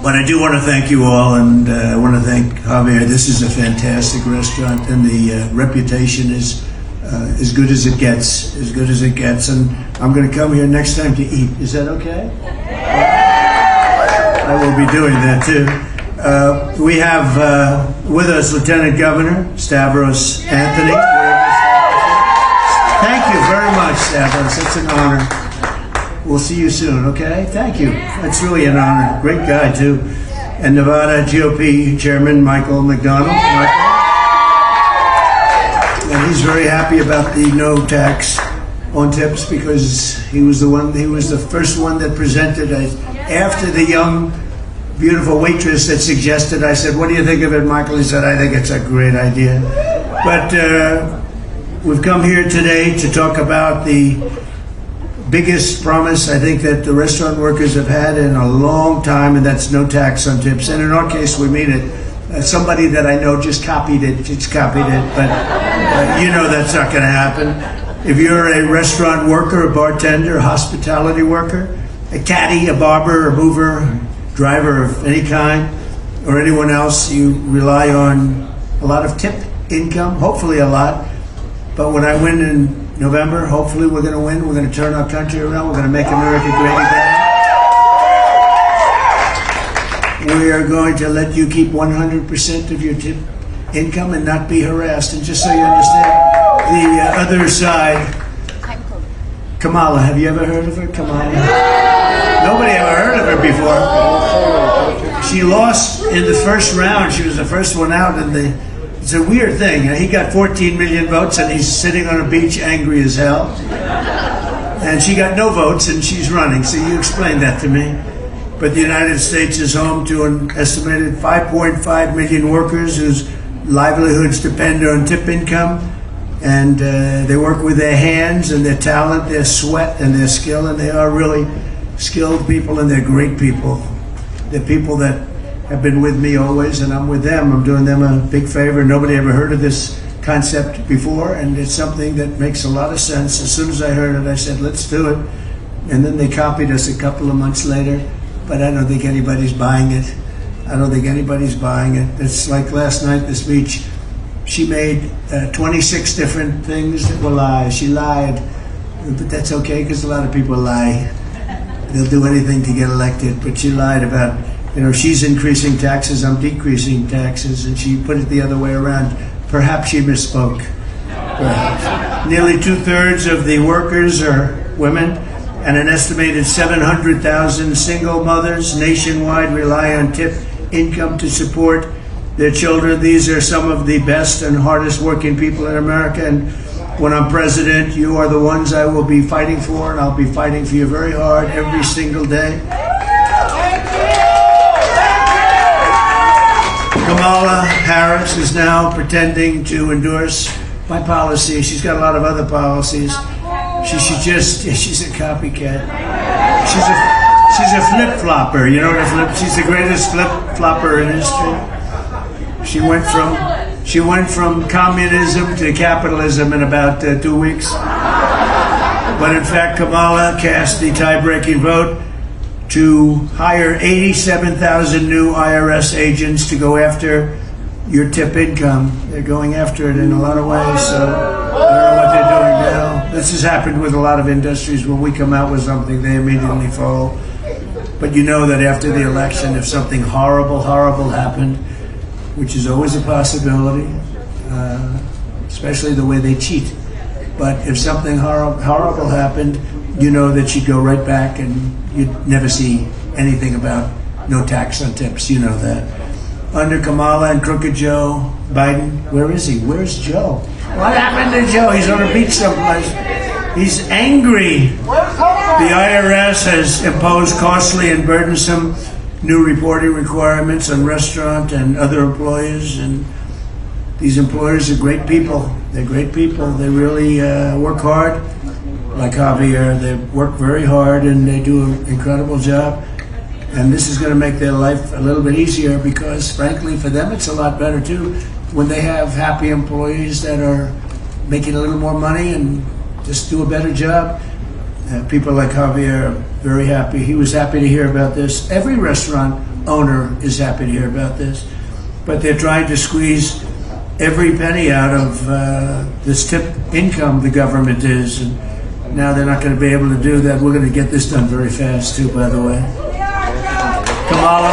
But I do want to thank you all, and I want to thank Javier. This is a fantastic restaurant, and the reputation is as good as it gets, and I'm going to come here next time to eat. Is that okay? I will be doing that too. We have with us Lieutenant Governor Stavros Anthony. Thank you very much, Stavros. It's an honor. We'll see you soon, okay? Thank you. It's really an honor. Great guy, too. And Nevada GOP Chairman Michael McDonald. And he's very happy about the no tax on tips because he was the first one that presented it. After the young, beautiful waitress that suggested, I said, what do you think of it, Michael? He said, I think it's a great idea. But we've come here today to talk about the biggest promise I think that the restaurant workers have had in a long time, and that's no tax on tips. And in our case, we mean it. Somebody that I know just copied it, but you know that's not going to happen. If you're a restaurant worker, a bartender, a hospitality worker, a caddy, a barber, a mover, driver of any kind, or anyone else, you rely on a lot of tip income, hopefully a lot. But when I win in November, hopefully we're going to win. We're going to turn our country around. We're going to make America great again. We are going to let you keep 100% of your tip income and not be harassed. And just so you understand, the other side, Kamala, have you ever heard of her, Kamala? Nobody ever heard of her before. She lost in the first round. She was the first one out, and it's a weird thing. He got 14 million votes, and he's sitting on a beach angry as hell. And she got no votes, and she's running. So you explained that to me. But the United States is home to an estimated 5.5 million workers whose livelihoods depend on tip income. And they work with their hands and their talent, their sweat and their skill. And they are really skilled people, and they're great people. They're people that have been with me always, and I'm with them. I'm doing them a big favor. Nobody ever heard of this concept before, and it's something that makes a lot of sense. As soon as I heard it, I said, let's do it. And then they copied us a couple of months later, but I don't think anybody's buying it. It's like last night, the speech, she made 26 different things that were lies. She lied, but that's okay, because a lot of people lie. They'll do anything to get elected, but she lied about, she's increasing taxes, I'm decreasing taxes, and she put it the other way around. Perhaps she misspoke. Perhaps. Nearly 2/3 of the workers are women, and an estimated 700,000 single mothers nationwide rely on tip income to support their children. These are some of the best and hardest working people in America, and when I'm president, you are the ones I will be fighting for, and I'll be fighting for you very hard every single day. Kamala Harris is now pretending to endorse my policy. She's got a lot of other policies. She's a copycat. She's a flip-flopper. You know what a she's the greatest flip-flopper in history. She went from communism to capitalism in about 2 weeks. But in fact, Kamala cast the tie-breaking vote to hire 87,000 new IRS agents to go after your tip income. They're going after it in a lot of ways, so I don't know what they're doing now. This has happened with a lot of industries. When we come out with something, they immediately follow. But you know that after the election, if something horrible happened, which is always a possibility, especially the way they cheat. But if something horrible happened, you know that you'd go right back and you'd never see anything about no tax on tips. You know that. Under Kamala and Crooked Joe Biden, where is he? Where's Joe? What happened to Joe? He's on a beach someplace. He's angry. The IRS has imposed costly and burdensome new reporting requirements on restaurant and other employers, and these employers are great people. They're great people. They really work hard. Like Javier, they work very hard and they do an incredible job. And this is going to make their life a little bit easier because, frankly, for them it's a lot better too when they have happy employees that are making a little more money and just do a better job. People like Javier are very happy. He was happy to hear about this. Every restaurant owner is happy to hear about this. But they're trying to squeeze every penny out of this tip income the government is. And now they're not going to be able to do that. We're going to get this done very fast, too, by the way. Kamala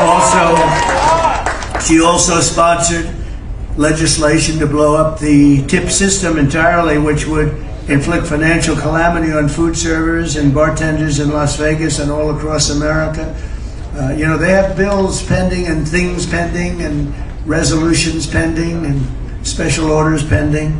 also sponsored legislation to blow up the tip system entirely, which would inflict financial calamity on food servers and bartenders in Las Vegas and all across America. They have bills pending and things pending and resolutions pending and special orders pending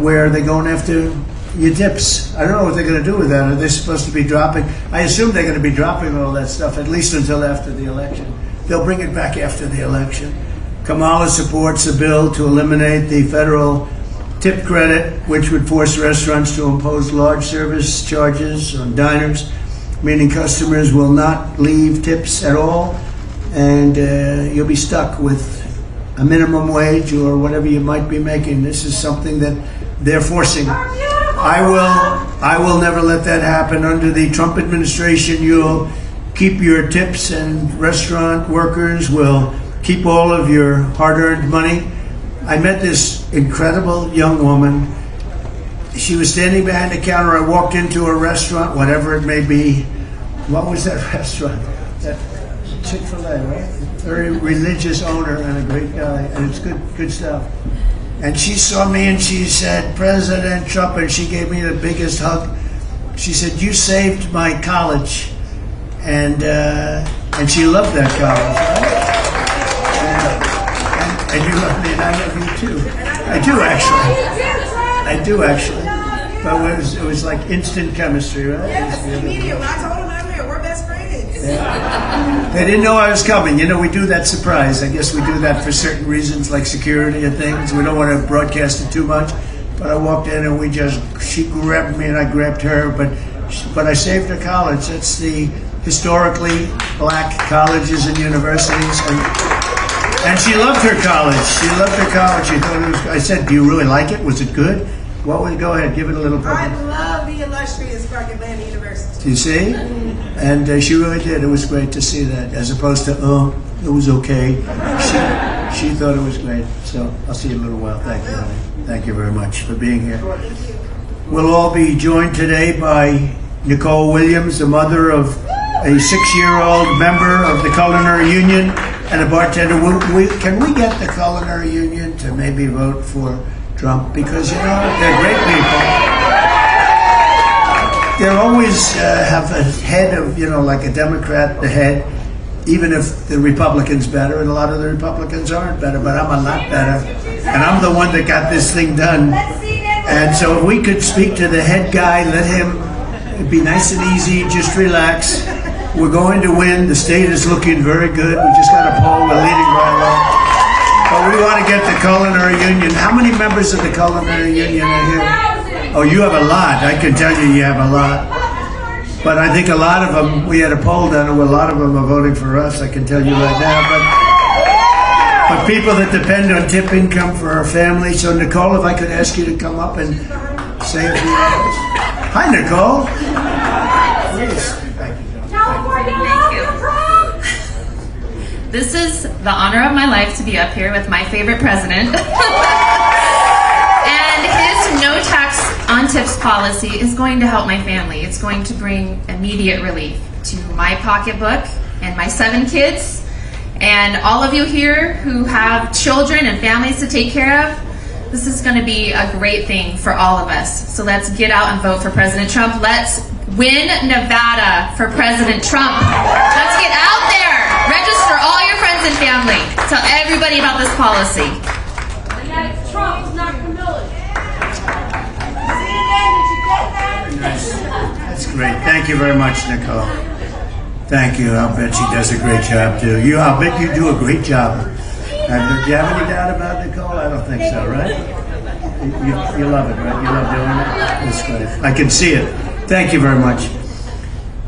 where they're going after your tips. I don't know what they're going to do with that. Are they supposed to be dropping? I assume they're going to be dropping all that stuff, at least until after the election. They'll bring it back after the election. Kamala supports a bill to eliminate the federal tip credit, which would force restaurants to impose large service charges on diners, meaning customers will not leave tips at all, and you'll be stuck with a minimum wage or whatever you might be making. This is something that they're forcing. I will never let that happen. Under the Trump administration, you'll keep your tips, and restaurant workers will keep all of your hard-earned money. I met this incredible young woman. She was standing behind the counter. I walked into a restaurant, whatever it may be. What was that restaurant? That Chick-fil-A, right? Very religious owner and a great guy, and it's good stuff. And she saw me and she said, "President Trump," and she gave me the biggest hug. She said, "You saved my college," and she loved that college, right? And you love me, and I love you too. I do actually. But it was like instant chemistry, right? Yes, immediate. When I told him I'm here, we're best friends. Yeah. They didn't know I was coming. We do that surprise. I guess we do that for certain reasons, like security and things. We don't want to broadcast it too much. But I walked in and she grabbed me and I grabbed her. But I saved her college. That's the historically black colleges and universities. And she loved her college. She thought it was. I said, "Do you really like it? Was it good?" Go ahead, give it a little I love the illustrious Clark Atlanta University. Do you see? And she really did. It was great to see that, as opposed to, it was okay. She thought it was great. So I'll see you in a little while. Thank you, honey. Thank you very much for being here. We'll all be joined today by Nicole Williams, the mother of a 6-year-old member of the Culinary Union and a bartender. Can we get the Culinary Union to maybe vote for Trump? Because, they're great people. They'll always have a head of, like a Democrat, the head, even if the Republican's better, and a lot of the Republicans aren't better, but I'm a lot better. And I'm the one that got this thing done. And so if we could speak to the head guy, let him be nice and easy, just relax. We're going to win. The state is looking very good. We just got a poll. We're leading right along. But we want to get the Culinary Union. How many members of the Culinary Union are here? Oh, you have a lot. I can tell you have a lot. But I think a lot of them, we had a poll done, and a lot of them are voting for us, I can tell you right now. But people that depend on tip income for our family. So, Nicole, if I could ask you to come up and say a few words. Hi, Nicole. Please. Thank you. This is the honor of my life to be up here with my favorite president. And his no tax on tips policy is going to help my family. It's going to bring immediate relief to my pocketbook and my 7 kids. And all of you here who have children and families to take care of, this is going to be a great thing for all of us. So let's get out and vote for President Trump. Let's win Nevada for President Trump. Let's get out there. Register all your friends and family. Tell everybody about this policy. And that's Trump, not Camilla. That's great. Thank you very much, Nicole. Thank you. I'll bet she does a great job, too. I'll bet you do a great job. Do you have any doubt about Nicole? I don't think so, right? You love it, right? You love doing it? That's great. I can see it. Thank you very much.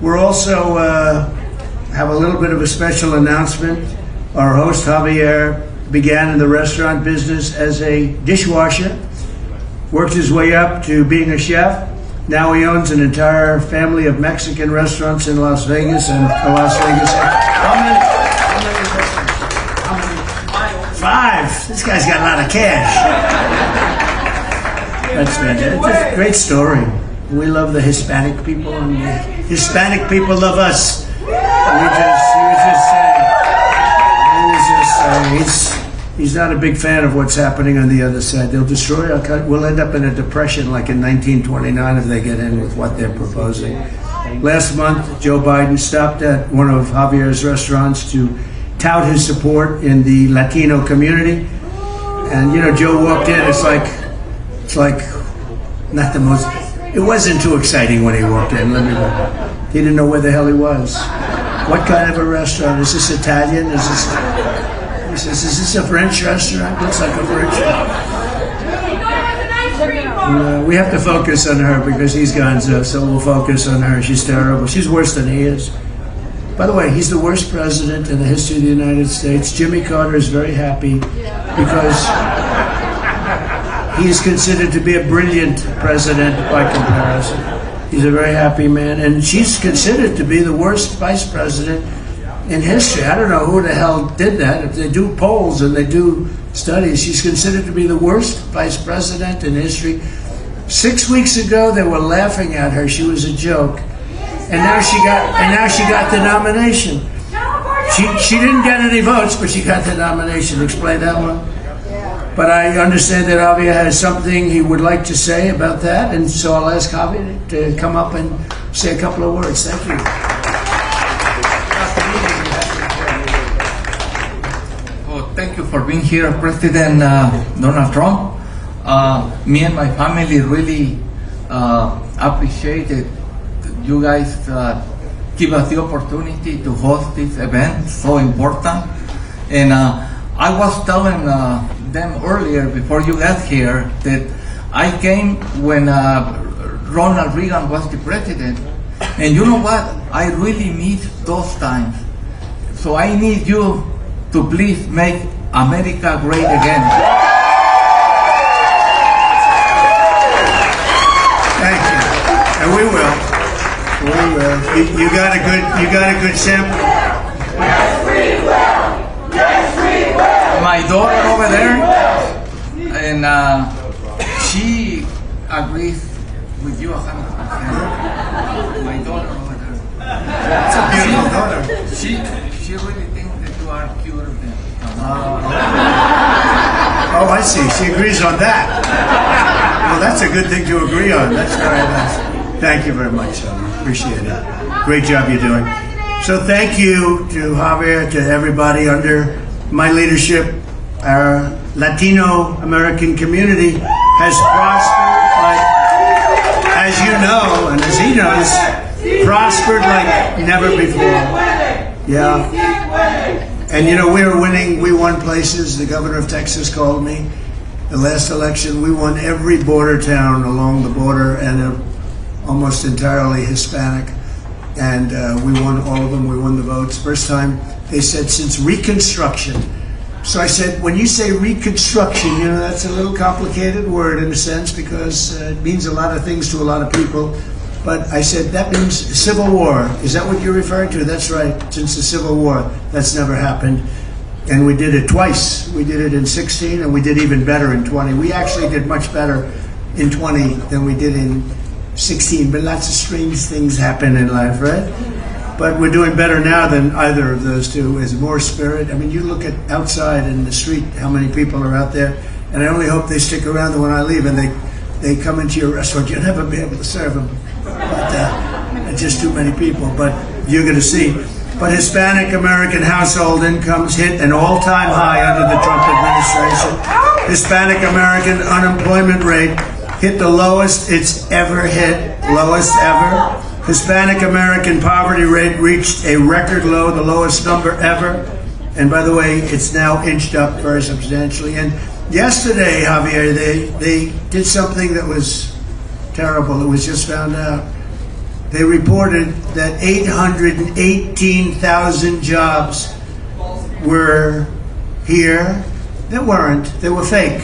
We're also have a little bit of a special announcement. Our host, Javier, began in the restaurant business as a dishwasher, worked his way up to being a chef. Now he owns an entire family of Mexican restaurants in Las Vegas and Las Vegas. How many? wife. This guy's got a lot of cash. That's fantastic. It's a great story. We love the Hispanic people, and the Hispanic people love us. He was just saying, he's not a big fan of what's happening on the other side. They'll destroy our country. We'll end up in a depression like in 1929 if they get in with what they're proposing. Last month, Joe Biden stopped at one of Javier's restaurants to tout his support in the Latino community. And, Joe walked in. It's like not the most. It wasn't too exciting when he walked in. He didn't know where the hell he was. What kind of a restaurant? Is this Italian? He says, is this a French restaurant? Looks like a French restaurant. We have to focus on her because he's gone, so we'll focus on her. She's terrible. She's worse than he is. By the way, he's the worst president in the history of the United States. Jimmy Carter is very happy because he is considered to be a brilliant president by comparison. He's a very happy man. And she's considered to be the worst vice president in history. I don't know who the hell did that. If they do polls and they do studies, she's considered to be the worst vice president in history. 6 weeks ago, they were laughing at her. She was a joke. And now she got the nomination. She didn't get any votes, but she got the nomination. Explain that one. But I understand that Javier has something he would like to say about that, and so I'll ask Javier to come up and say a couple of words. Thank you. Oh, thank you for being here, President Donald Trump. Me and my family really appreciate it. You guys give us the opportunity to host this event, so important. And I was telling them earlier, before you got here, that I came when Ronald Reagan was the president. And you know what? I really miss those times. So I need you to please make America great again. Thank you. And we will. We will. You got a good sample. Yes, we will. Yes, we will. My daughter over there, and she agrees with you 100%. My daughter over there. That's a beautiful daughter. She really thinks that you are cuter than. Oh, I see. She agrees on that. Well, that's a good thing to agree on. That's very nice. Thank you very much, son. Appreciate it. Great job you're doing. So thank you to Javier, to everybody under my leadership. Our Latino American community has prospered, as you know, and as he knows, prospered like never before. Yeah. And we are winning. We won places. The governor of Texas called me. The last election, we won every border town along the border, and almost entirely Hispanic. And we won all of them. We won the votes. First time, they said, since Reconstruction. So I said, when you say Reconstruction, that's a little complicated word in a sense because it means a lot of things to a lot of people. But I said, that means Civil War. Is that what you're referring to? That's right. Since the Civil War, that's never happened. And we did it twice. We did it in 16, and we did even better in 20. We actually did much better in 20 than we did in 16. But lots of strange things happen in life, right? But we're doing better now than either of those two. There's more spirit. I mean, you look at outside in the street, how many people are out there. And I only hope they stick around when I leave and they come into your restaurant. You'll never be able to serve them. But just too many people. But you're going to see. But Hispanic American household incomes hit an all-time high under the Trump administration. Hispanic American unemployment rate hit the lowest it's ever hit, lowest ever. Hispanic American poverty rate reached a record low, the lowest number ever. And by the way, it's now inched up very substantially. And yesterday, Javier, they did something that was terrible. It was just found out. They reported that 818,000 jobs were here. They weren't. They were fake.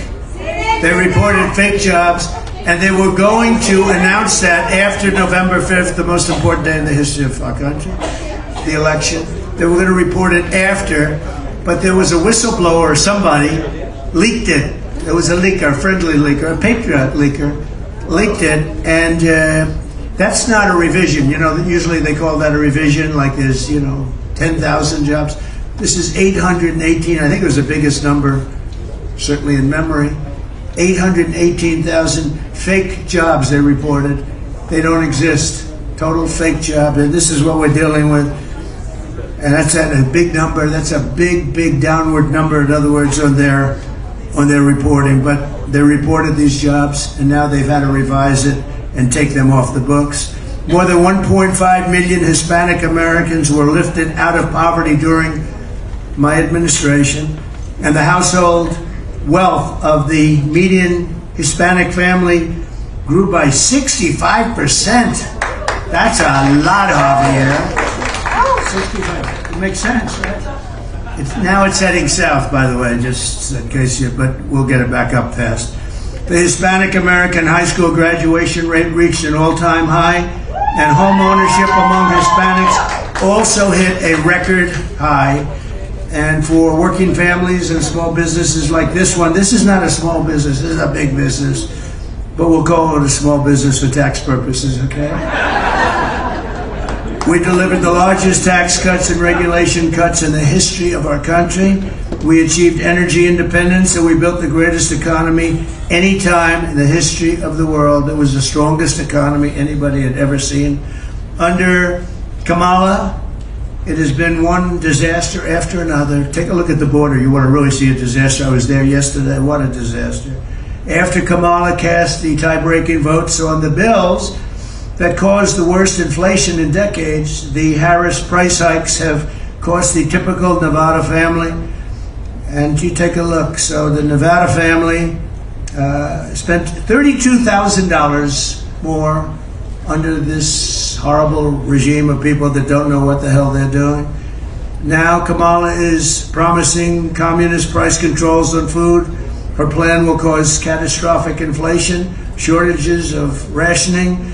They reported fake jobs, and they were going to announce that after November 5th, the most important day in the history of our country, the election. They were going to report it after, but there was a whistleblower or somebody leaked it. There was a leaker, a friendly leaker, a patriot leaker, leaked it, and that's not a revision. You know, usually they call that a revision, like there's, 10,000 jobs. This is 818. I think it was the biggest number, certainly in memory. 818,000 fake jobs they reported. They don't exist. Total fake job. And this is what we're dealing with. And that's at a big number. That's a big, big downward number, in other words, on their reporting. But they reported these jobs, and now they've had to revise it and take them off the books. More than 1.5 million Hispanic Americans were lifted out of poverty during my administration, and the household wealth of the median Hispanic family grew by 65%. That's a lot, Javier. 65. It makes sense, right? Now it's heading south, by the way, just in case but we'll get it back up fast. The Hispanic American high school graduation rate reached an all-time high, and home ownership among Hispanics also hit a record high. And for working families and small businesses like this one, this is not a small business, this is a big business, but we'll call it a small business for tax purposes, okay? We delivered the largest tax cuts and regulation cuts in the history of our country. We achieved energy independence, and we built the greatest economy any time in the history of the world. It was the strongest economy anybody had ever seen. Under Kamala, it has been one disaster after another. Take a look at the border. You want to really see a disaster. I was there yesterday. What a disaster. After Kamala cast the tie-breaking votes on the bills that caused the worst inflation in decades, the Harris price hikes have cost the typical Nevada family. And you take a look. So the Nevada family spent $32,000 more under this horrible regime of people that don't know what the hell they're doing. Now Kamala is promising communist price controls on food. Her plan will cause catastrophic inflation, shortages of rationing.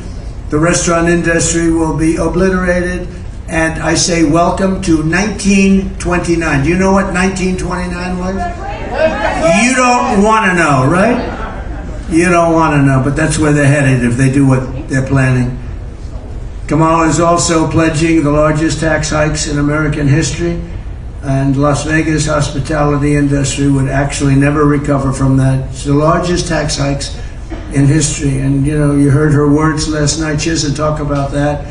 The restaurant industry will be obliterated. And I say welcome to 1929. Do you know what 1929 was? You don't want to know, right? You don't want to know, but that's where they're headed if they do what they're planning. Kamala is also pledging the largest tax hikes in American history, and Las Vegas hospitality industry would actually never recover from that. It's the largest tax hikes in history, and you heard her words last night. She doesn't talk about that.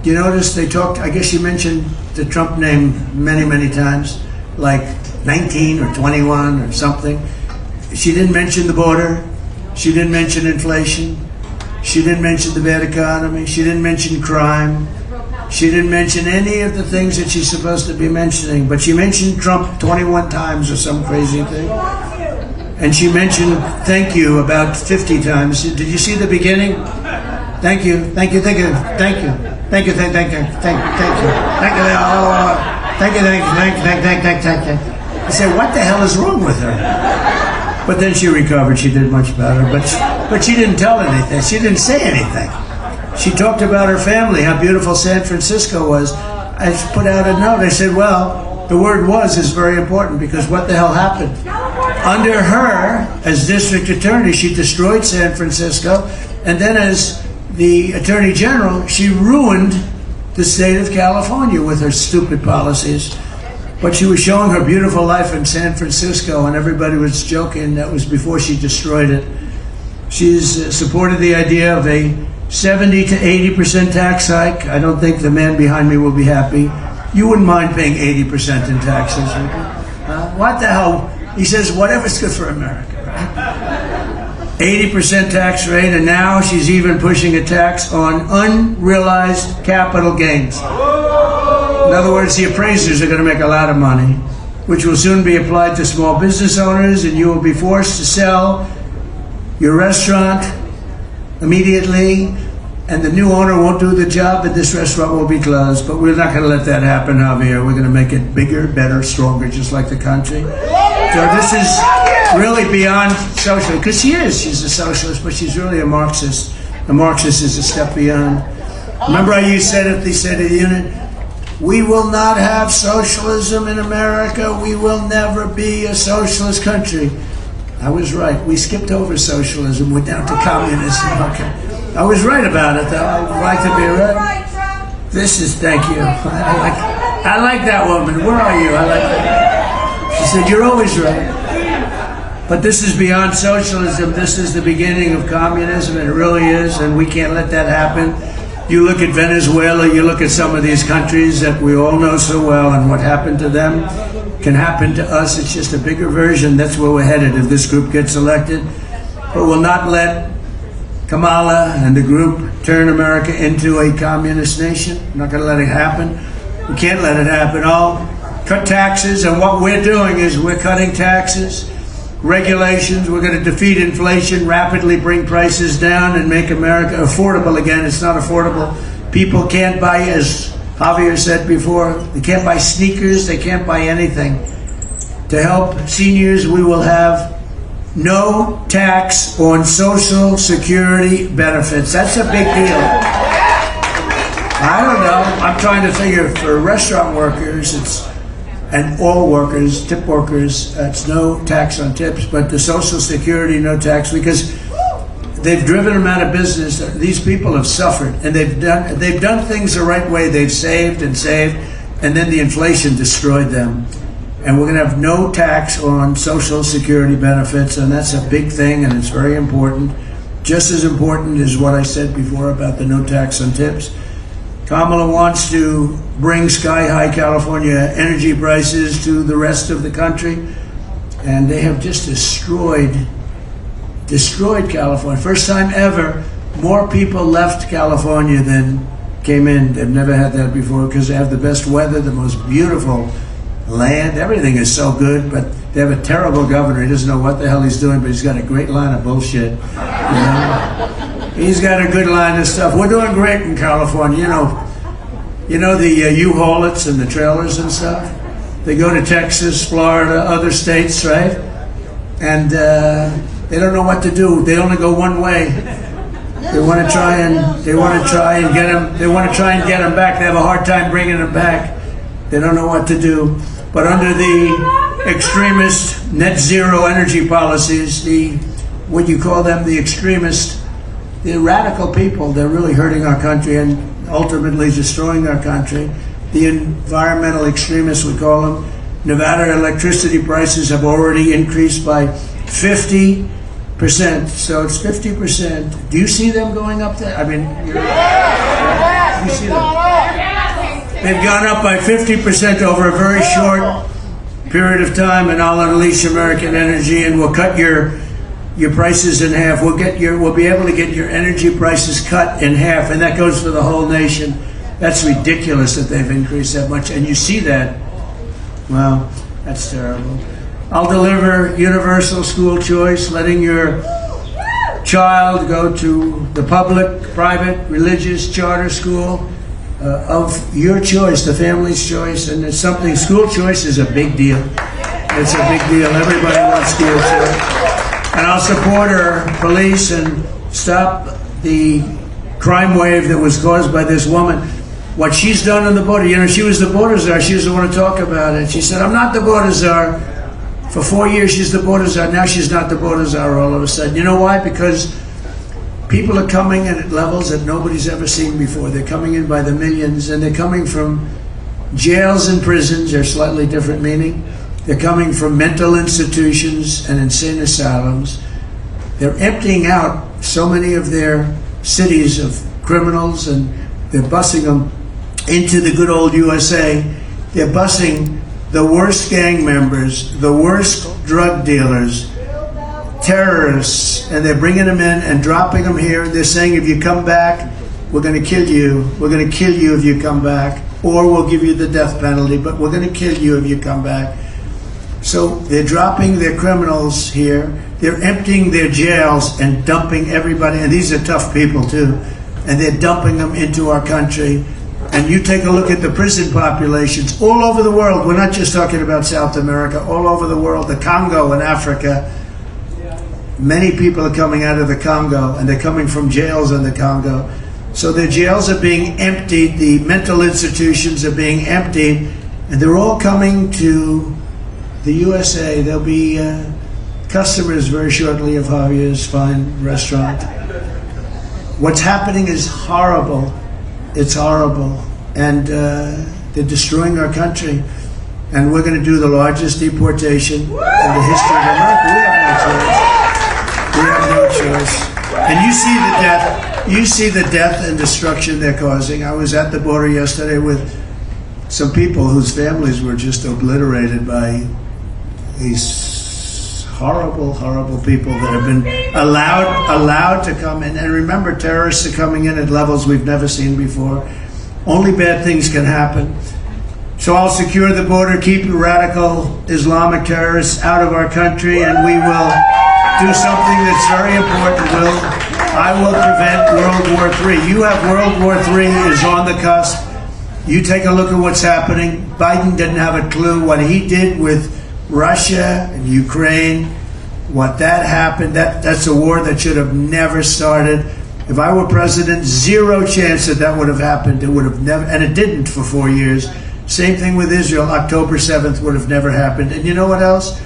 You notice they talked, I guess she mentioned the Trump name many, many times, like 19 or 21 or something. She didn't mention the border. She didn't mention inflation. She didn't mention the bad economy. She didn't mention crime. She didn't mention any of the things that she's supposed to be mentioning. But she mentioned Trump 21 times or some crazy thing. And she mentioned thank you about 50 times. Did you see the beginning? Thank you, thank you, thank you, thank you, thank you, thank you, thank you, thank you, thank you, thank you, thank you. I said, what the hell is wrong with her? But then she recovered. She did much better. But she didn't tell anything. She didn't say anything. She talked about her family, how beautiful San Francisco was. I just put out a note. I said, well, the word "was" is very important because what the hell happened? Under her, as district attorney, she destroyed San Francisco. And then as the attorney general, she ruined the state of California with her stupid policies. But she was showing her beautiful life in San Francisco, and everybody was joking. That was before she destroyed it. She's supported the idea of a 70 to 80% tax hike. I don't think the man behind me will be happy. You wouldn't mind paying 80% in taxes, would you? What the hell? He says, whatever's good for America, right? 80% tax rate, and now she's even pushing a tax on unrealized capital gains. In other words, the appraisers are going to make a lot of money, which will soon be applied to small business owners, and you will be forced to sell your restaurant immediately, and the new owner won't do the job, and this restaurant will be closed. But we're not going to let that happen, Javier. We're going to make it bigger, better, stronger, just like the country. So this is really beyond social, because she's a socialist, but she's really a Marxist. A Marxist is a step beyond. Remember how you said at the State of the Union? We will not have socialism in America. We will never be a socialist country. I was right. We skipped over socialism. We're down to communism. Okay. I was right about it, though. I'd like to be right. This is, thank you. I like that woman. Where are you? I like that. She said, you're always right. But this is beyond socialism. This is the beginning of communism. It really is, and we can't let that happen. You look at Venezuela, you look at some of these countries that we all know so well, and what happened to them can happen to us. It's just a bigger version. That's where we're headed if this group gets elected. But we'll not let Kamala and the group turn America into a communist nation. We're not going to let it happen. We can't let it happen. I'll cut taxes, and what we're doing is we're cutting taxes, regulations. We're going to defeat inflation, rapidly bring prices down, and make America affordable again. It's not affordable. People can't buy, as Javier said before, they can't buy sneakers, they can't buy anything. To help seniors, we will have no tax on Social Security benefits. That's a big deal. I don't know. I'm trying to figure for restaurant workers, and all workers, tip workers, it's no tax on tips, but the Social Security, no tax, because they've driven them out of business. These people have suffered, and they've done things the right way. They've saved, and then the inflation destroyed them. And we're going to have no tax on Social Security benefits, and that's a big thing, and it's very important. Just as important as what I said before about the no tax on tips. Kamala wants to bring sky-high California energy prices to the rest of the country, and they have just destroyed California. First time ever, more people left California than came in. They've never had that before because they have the best weather, the most beautiful land. Everything is so good, but they have a terrible governor. He doesn't know what the hell he's doing, but he's got a great line of bullshit. You know? He's got a good line of stuff. We're doing great in California. You know the U-Haulets and the trailers and stuff? They go to Texas, Florida, other states, right? And they don't know what to do. They only go one way. They want to try and get them. They want to try and get them back. They have a hard time bringing them back. They don't know what to do. But under the extremist net zero energy policies, what you call them, the extremist, the radical people, they're really hurting our country and ultimately destroying our country. The environmental extremists, we call them. Nevada electricity prices have already increased by 50%. So it's 50%. Do you see them going up there? I mean, you see them. They've gone up by 50% over a very short period of time, and I'll unleash American energy, and we'll cut your prices in half. We'll be able to get your energy prices cut in half, and that goes for the whole nation. That's ridiculous that they've increased that much, and you see that. Wow, that's terrible. I'll deliver universal school choice, letting your child go to the public, private, religious, charter school of your choice, the family's choice, and it's something. School choice is a big deal. It's a big deal. Everybody wants school choice. And I'll support our police and stop the crime wave that was caused by this woman. What she's done on the border, she was the border czar. She doesn't want to talk about it. She said, I'm not the border czar. For 4 years, she's the border czar. Now she's not the border czar all of a sudden. You know why? Because people are coming in at levels that nobody's ever seen before. They're coming in by the millions, and they're coming from jails and prisons. They're slightly different meaning. They're coming from mental institutions and insane asylums. They're emptying out so many of their cities of criminals, and they're busing them into the good old USA. They're busing the worst gang members, the worst drug dealers, terrorists, and they're bringing them in and dropping them here. They're saying, if you come back, we're going to kill you. We're going to kill you if you come back, or we'll give you the death penalty, but we're going to kill you if you come back. So they're dropping their criminals here. They're emptying their jails and dumping everybody, and these are tough people too, and they're dumping them into our country. And you take a look at the prison populations all over the world. We're not just talking about South America, all over the world, the Congo in Africa. Many people are coming out of the Congo, and they're coming from jails in the Congo. So the jails are being emptied, the mental institutions are being emptied, and they're all coming to the USA. They'll be customers very shortly of Javier's fine restaurant. What's happening is horrible. It's horrible. And they're destroying our country. And we're going to do the largest deportation in the history of America. We have no choice. And you see the death. You see the death and destruction they're causing. I was at the border yesterday with some people whose families were just obliterated by these horrible, horrible people that have been allowed to come in. And remember, terrorists are coming in at levels we've never seen before. Only bad things can happen. So I'll secure the border, keep radical Islamic terrorists out of our country, and we will do something that's very important. I will prevent World War III. You have World War III is on the cusp. You take a look at what's happening. Biden didn't have a clue what he did with Russia and Ukraine. What that happened, that's a war that should have never started. If I were president, zero chance that would have happened. It would have never, and it didn't for 4 years. Same thing with Israel. October 7th would have never happened. And you know what else?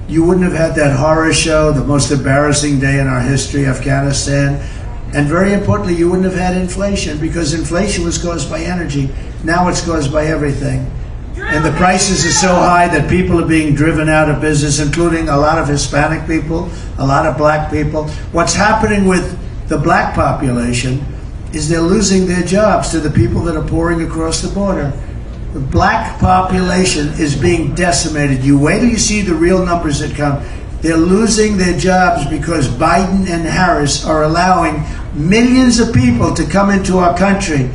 You wouldn't have had that horror show, the most embarrassing day in our history, Afghanistan. And very importantly, you wouldn't have had inflation, because inflation was caused by energy. Now it's caused by everything. And the prices are so high that people are being driven out of business, including a lot of Hispanic people, a lot of black people. What's happening with the black population is they're losing their jobs to the people that are pouring across the border. The black population is being decimated. You wait till you see the real numbers that come. They're losing their jobs because Biden and Harris are allowing millions of people to come into our country,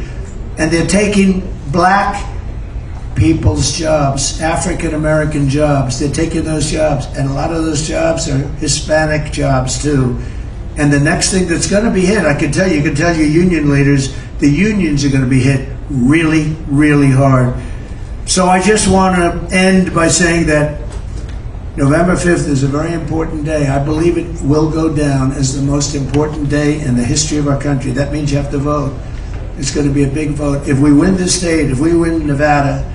and they're taking black people's jobs, African American jobs. They're taking those jobs, and a lot of those jobs are Hispanic jobs too. And the next thing that's going to be hit, you can tell your union leaders, the unions are going to be hit really, really hard. So I just want to end by saying that November 5th is a very important day. I believe it will go down as the most important day in the history of our country. That means you have to vote. It's going to be a big vote. If we win this state, if we win Nevada,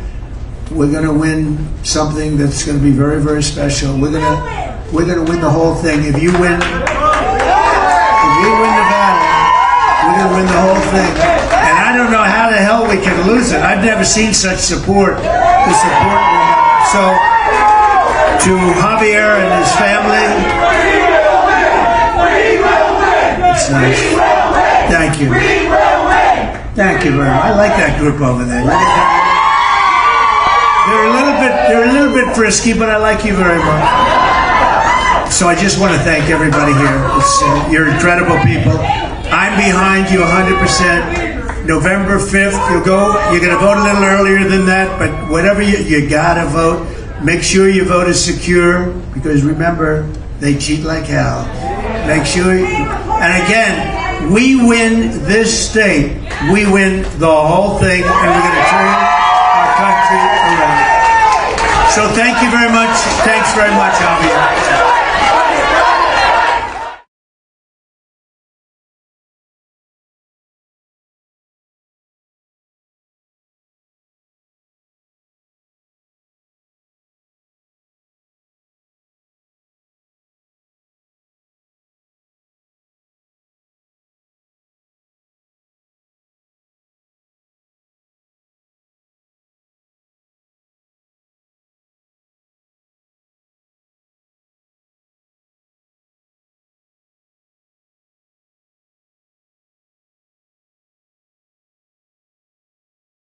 we're going to win something that's going to be very, very special. We're going to win the whole thing. If we win Nevada, we're going to win the whole thing. And I don't know how the hell we can lose it. I've never seen such support. The support we have. So, to Javier and his family, it's nice. Thank you. Thank you very much. I like that group over there. They're a little bit frisky, but I like you very much. So I just want to thank everybody here. You're incredible people. I'm behind you 100%. November 5th, you're going to vote a little earlier than that, but whatever you got to vote. Make sure your vote is secure, because remember, they cheat like hell. Make sure, and again, we win this state, we win the whole thing, and we're going to turn our country around. So thank you very much. Thanks very much, Javier.